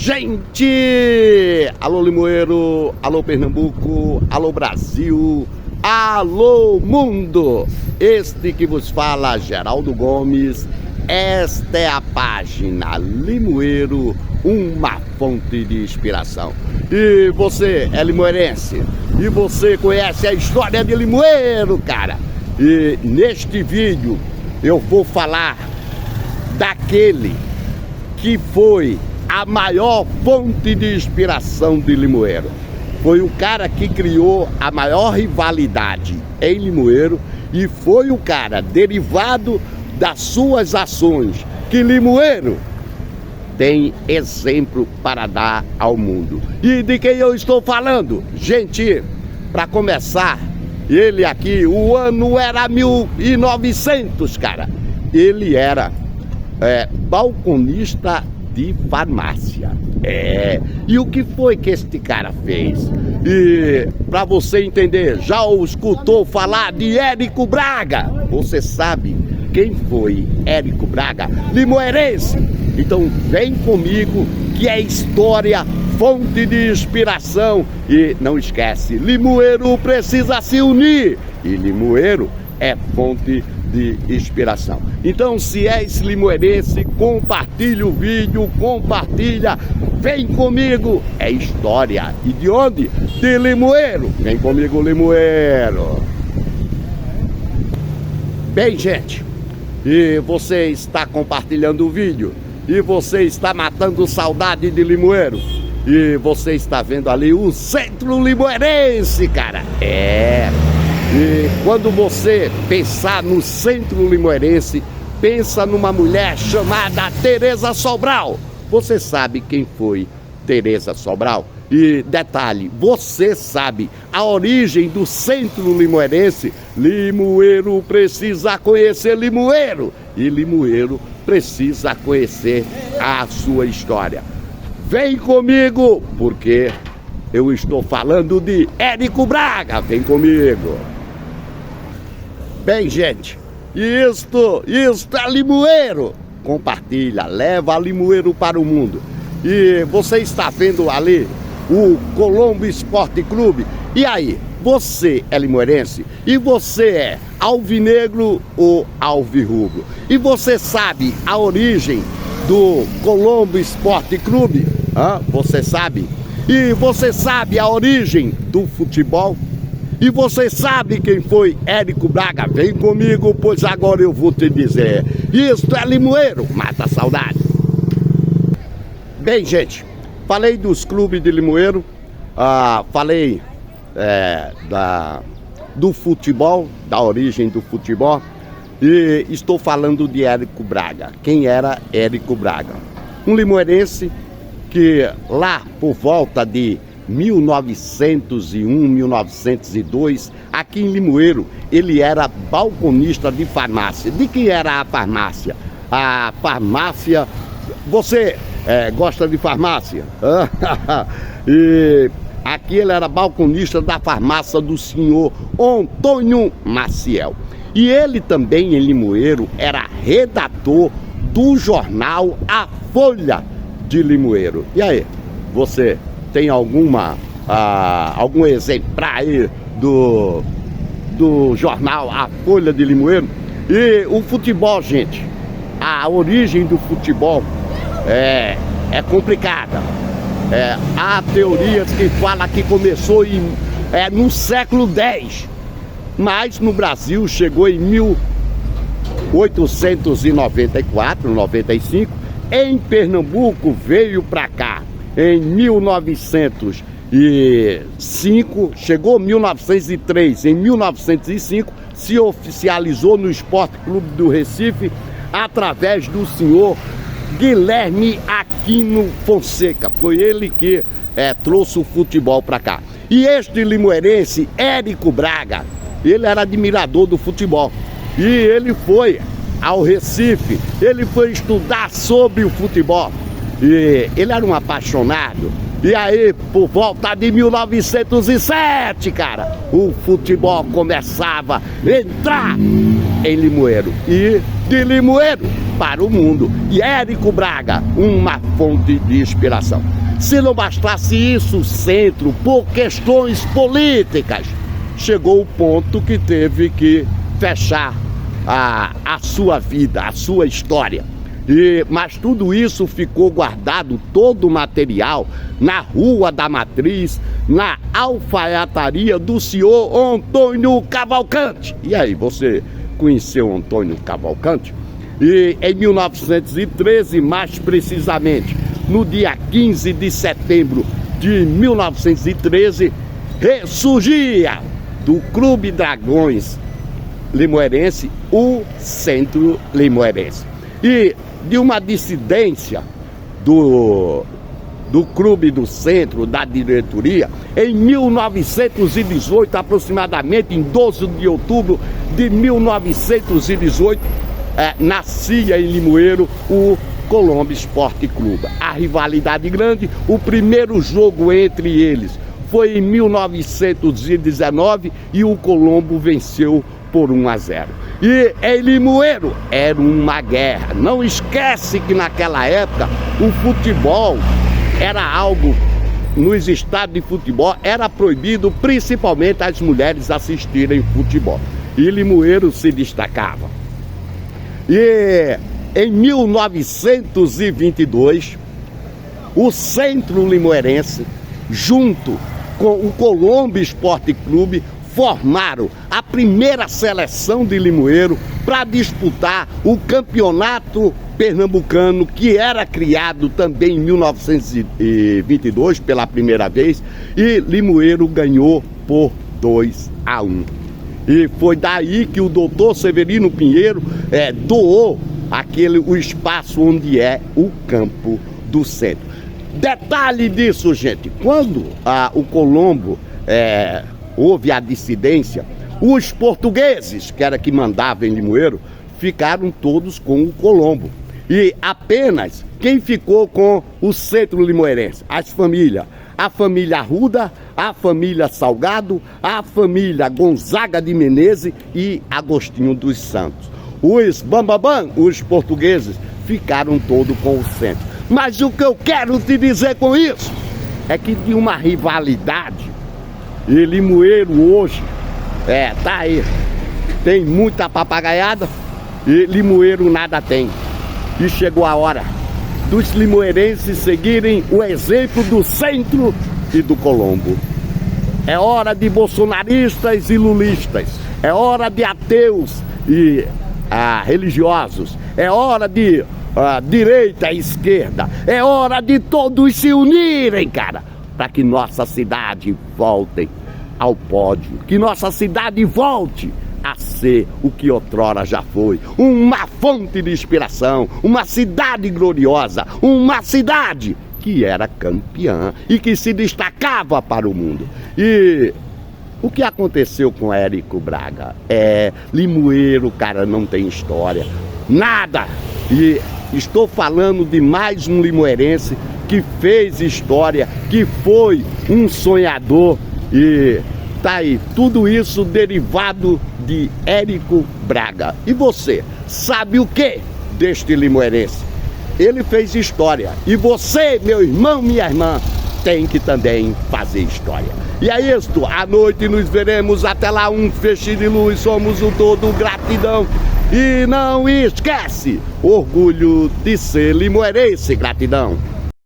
Gente! Alô Limoeiro, alô Pernambuco, alô Brasil, alô mundo! Este que vos fala, Geraldo Gomes. Esta é a página Limoeiro, uma fonte de inspiração. E você é limoeirense? E você conhece a história de Limoeiro, cara? E neste vídeo eu vou falar daquele que foi a maior fonte de inspiração de Limoeiro. Foi o cara que criou a maior rivalidade em Limoeiro e foi o cara derivado das suas ações que Limoeiro tem exemplo para dar ao mundo. E de quem eu estou falando? Gente, para começar, ele aqui, o ano era 1900, cara. Ele era balconista de farmácia. E o que foi que este cara fez? E para você entender, já escutou falar de Érico Braga? Você sabe quem foi Érico Braga? Limoeirense. Então vem comigo que é história, fonte de inspiração. E não esquece, Limoeiro precisa se unir. E Limoeiro é fonte de inspiração. Então, se és limoeirense, compartilha o vídeo, compartilha, vem comigo, é história. E de onde? De Limoeiro. Vem comigo, Limoeiro. Bem, gente, e você está compartilhando o vídeo, e você está matando saudade de Limoeiro, e você está vendo ali o Centro Limoeirense, cara. E quando você pensar no Centro Limoeirense, pensa numa mulher chamada Teresa Sobral. Você sabe quem foi Teresa Sobral? E detalhe, você sabe a origem do Centro Limoeirense? Limoeiro precisa conhecer Limoeiro. E Limoeiro precisa conhecer a sua história. Vem comigo, porque eu estou falando de Érico Braga. Vem comigo. Bem, gente, isto é Limoeiro. Compartilha, leva Limoeiro para o mundo. E você está vendo ali o Colombo Esporte Clube. E aí, você é limoeirense? E você é alvinegro ou alvirrubro? E você sabe a origem do Colombo Esporte Clube? Você sabe? E você sabe a origem do futebol? E você sabe quem foi Érico Braga? Vem comigo, pois agora eu vou te dizer. Isto é Limoeiro, mata a saudade. Bem, gente, falei dos clubes de Limoeiro, falei do futebol, da origem do futebol, e estou falando de Érico Braga. Quem era Érico Braga? Um limoeirense que lá por volta de 1901, 1902, aqui em Limoeiro, ele era balconista de farmácia. De que era a farmácia? A farmácia... Você gosta de farmácia? E aqui ele era balconista da farmácia do senhor Antônio Maciel. E ele também, em Limoeiro, era redator do jornal A Folha de Limoeiro. E aí, você tem algum exemplar aí do jornal A Folha de Limoeiro? E o futebol, gente, a origem do futebol é complicada. Há teorias que falam que começou no século X, mas no Brasil chegou em 1894, 95. Em Pernambuco veio para cá em 1905, chegou em 1903, em 1905 se oficializou no Esporte Clube do Recife através do senhor Guilherme Aquino Fonseca. Foi ele que trouxe o futebol para cá. E este limoeirense, Érico Braga, ele era admirador do futebol. E ele foi ao Recife, ele foi estudar sobre o futebol. E ele era um apaixonado. E aí, por volta de 1907, cara, o futebol começava a entrar em Limoeiro e de Limoeiro para o mundo. E Érico Braga, uma fonte de inspiração. Se não bastasse isso, o centro, por questões políticas, chegou o ponto que teve que fechar a sua vida, a sua história. Mas tudo isso ficou guardado, todo o material, na Rua da Matriz, na alfaiataria do senhor Antônio Cavalcante. E aí, você conheceu Antônio Cavalcante? E em 1913, mais precisamente, no dia 15 de setembro de 1913, ressurgia do Clube Dragões Limoeirense o Centro Limoeirense. E de uma dissidência do Clube do Centro, da diretoria, em 1918, aproximadamente em 12 de outubro de 1918, nascia em Limoeiro o Colombo Esporte Clube. A rivalidade grande, o primeiro jogo entre eles foi em 1919 e o Colombo venceu por 1-0. E em Limoeiro era uma guerra. Não esquece que naquela época o futebol era algo, nos estádios de futebol era proibido, principalmente as mulheres assistirem futebol. E Limoeiro se destacava. E em 1922, o Centro Limoeirense, junto com o Colombo Esporte Clube, formaram a primeira seleção de Limoeiro para disputar o campeonato pernambucano, que era criado também em 1922 pela primeira vez, e Limoeiro ganhou por 2-1. E foi daí que o doutor Severino Pinheiro doou o espaço onde é o campo do centro. Detalhe disso, gente, quando o Colombo houve a dissidência, os portugueses, que era que mandavam em Limoeiro, ficaram todos com o Colombo. E apenas quem ficou com o Centro Limoeirense? As famílias. A família Arruda, a família Salgado, a família Gonzaga de Menezes e Agostinho dos Santos. Os bambambam, os portugueses, ficaram todos com o centro. Mas o que eu quero te dizer com isso é que de uma rivalidade, e Limoeiro hoje, tá aí, tem muita papagaiada e Limoeiro nada tem. E chegou a hora dos limoeirenses seguirem o exemplo do Centro e do Colombo. É hora de bolsonaristas e lulistas, é hora de ateus e religiosos, é hora de direita e esquerda, é hora de todos se unirem, cara, para que nossa cidade volte ao pódio, que nossa cidade volte a ser o que outrora já foi, uma fonte de inspiração, uma cidade gloriosa, uma cidade que era campeã e que se destacava para o mundo. E o que aconteceu com Érico Braga? Limoeiro, cara, não tem história, nada. E estou falando de mais um limoeirense que fez história, que foi um sonhador e tá aí, tudo isso derivado de Érico Braga. E você, sabe o que deste limoeirense? Ele fez história. E você, meu irmão, minha irmã, tem que também fazer história. E é isto, à noite nos veremos. Até lá, um feixe de luz, somos o todo, gratidão. E não esquece, orgulho de ser limoeirense, gratidão.